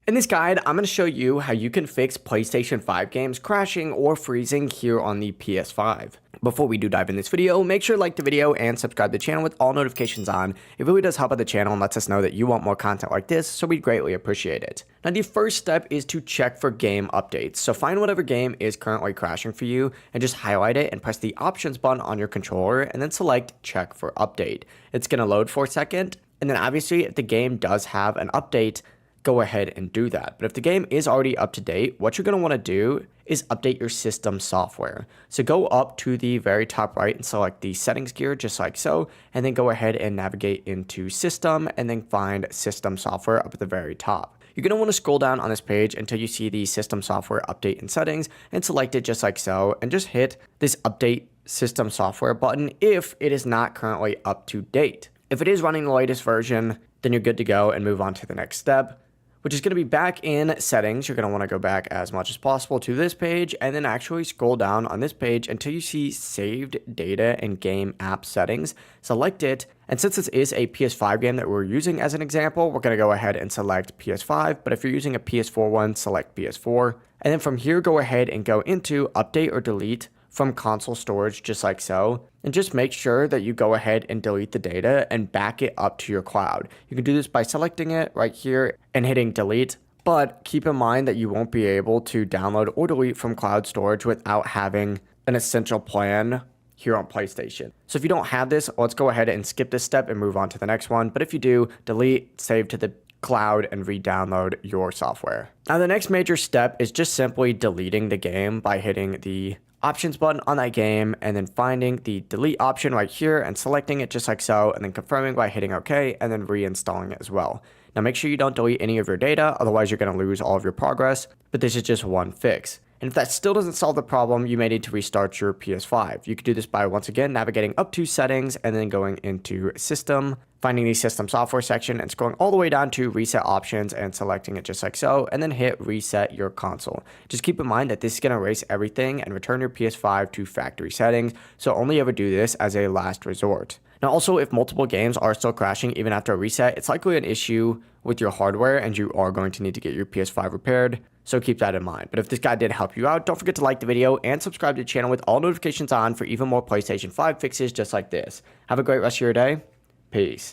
In this guide, I'm going to show you how you can fix PlayStation 5 games crashing or freezing here on the PS5. Before we do dive in this video, make sure to like the video and subscribe to the channel with all notifications on. It really does help out the channel and lets us know that you want more content like this, so we'd greatly appreciate it. Now the first step is to check for game updates. So find whatever game is currently crashing for you and just highlight it and press the options button on your controller and then select check for update. It's going to load for a second, and then obviously if the game does have an update, go ahead and do that. But if the game is already up to date, what you're going to want to do is update your system software. So go up to the very top right and select the settings gear just like so, and then go ahead and navigate into system and then find system software up at the very top. You're going to want to scroll down on this page until you see the system software update and settings and select it just like so, and just hit this update system software button if it is not currently up to date. If it is running the latest version, then you're good to go and move on to the next step, which is going to be back in settings. You're going to want to go back as much as possible to this page and then actually scroll down on this page until you see saved data and game app settings. Select it. And since this is a PS5 game that we're using as an example, we're going to go ahead and select PS5. But if you're using a PS4 one, select PS4. And then from here, go ahead and go into update or delete from console storage just like so, and just make sure that you go ahead and delete the data and back it up to your cloud. You can do this by selecting it right here and hitting delete, but keep in mind that you won't be able to download or delete from cloud storage without having an essential plan here on PlayStation. So if you don't have this, let's go ahead and skip this step and move on to the next one. But if you do, delete, save to the cloud, and re-download your software. Now the next major step is just simply deleting the game by hitting the options button on that game and then finding the delete option right here and selecting it just like so, and then confirming by hitting OK and then reinstalling it as well. Now make sure you don't delete any of your data, otherwise you're going to lose all of your progress, but this is just one fix. And if that still doesn't solve the problem, you may need to restart your PS5. You could do this by once again navigating up to settings and then going into system, finding the system software section and scrolling all the way down to reset options and selecting it just like so, and then hit reset your console. Just keep in mind that this is going to erase everything and return your PS5 to factory settings, so only ever do this as a last resort. Now also, if multiple games are still crashing even after a reset, it's likely an issue with your hardware and you are going to need to get your PS5 repaired, so keep that in mind. But if this guide did help you out, don't forget to like the video and subscribe to the channel with all notifications on for even more PlayStation 5 fixes just like this. Have a great rest of your day. Peace.